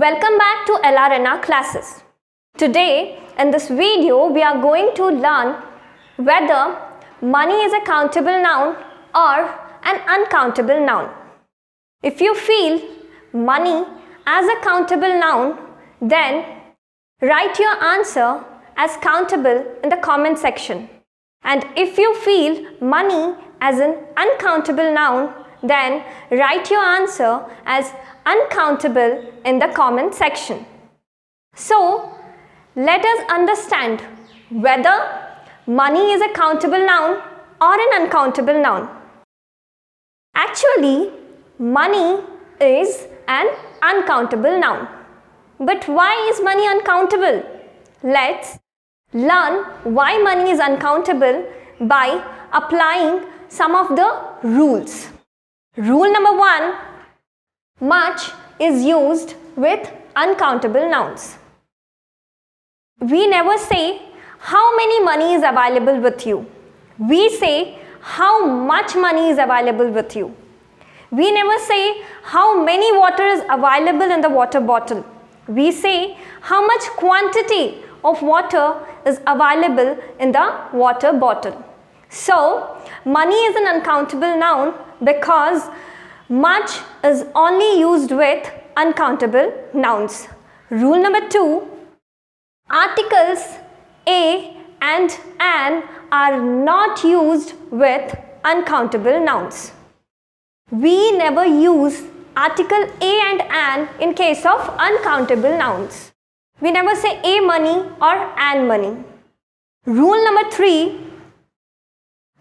Welcome back to LRNR classes. Today in this video we are going to learn whether money is a countable noun or an uncountable noun. If you feel money as a countable noun, then write your answer as countable in the comment section. And if you feel money as an uncountable noun, then write your answer as uncountable in the comment section. So, let us understand whether money is a countable noun or an uncountable noun. Actually, money is an uncountable noun. But why is money uncountable? Let's learn why money is uncountable by applying some of the rules. Rule number 1, much is used with uncountable nouns. We never say how many money is available with you. We say how much money is available with you. We never say how many water is available in the water bottle. We say how much quantity of water is available in the water bottle. So, money is an uncountable noun because much is only used with uncountable nouns. Rule number 2, articles a and an are not used with uncountable nouns. We never use article a and an in case of uncountable nouns. We never say a money or an money. Rule number 3,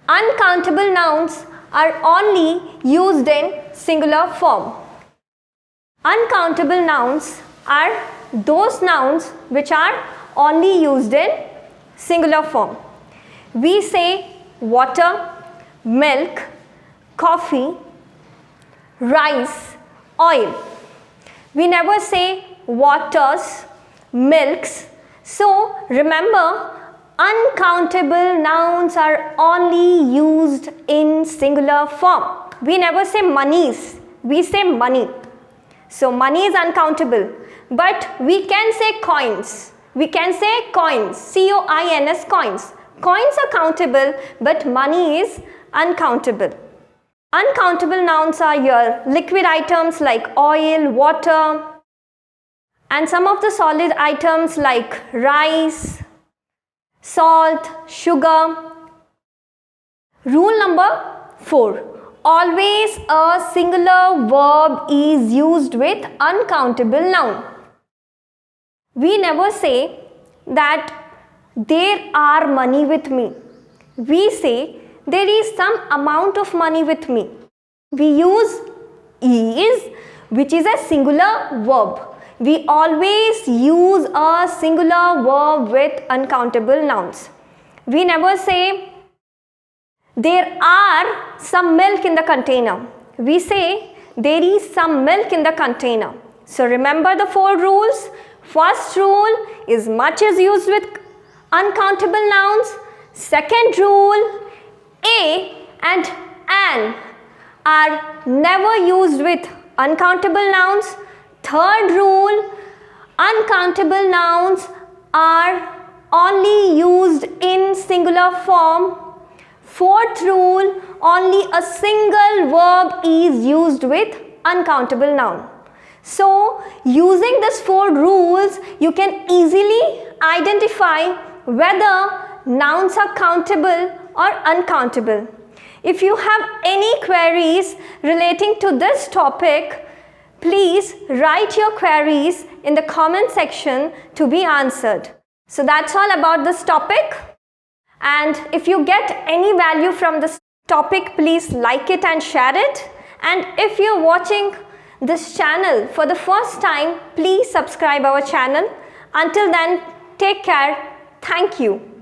uncountable nouns are only used in singular form. Uncountable nouns are those nouns which are only used in singular form. We say water, milk, coffee, rice, oil. We never say waters, milks. So remember, uncountable nouns are only used in singular form. We never say monies, we say money. So money is uncountable, but we can say coins. We can say coins, C-O-I-N-S, coins. Coins are countable, but money is uncountable. Uncountable nouns are your liquid items like oil, water, and some of the solid items like rice, salt, sugar. Rule number 4. Always a singular verb is used with uncountable noun. We never say that there are money with me. We say there is some amount of money with me. We use is, which is a singular verb. We always use a singular verb with uncountable nouns. We never say there are some milk in the container. We say there is some milk in the container. So remember the 4 rules. First rule is much is used with uncountable nouns. Second rule, a and an are never used with uncountable nouns. Third rule, uncountable nouns are only used in singular form. Fourth rule, only a single verb is used with uncountable noun. So, using these 4 rules, you can easily identify whether nouns are countable or uncountable. If you have any queries relating to this topic, please write your queries in the comment section to be answered. So that's all about this topic. And if you get any value from this topic, please like it and share it. And if you're watching this channel for the first time, please subscribe our channel. Until then, take care. Thank you.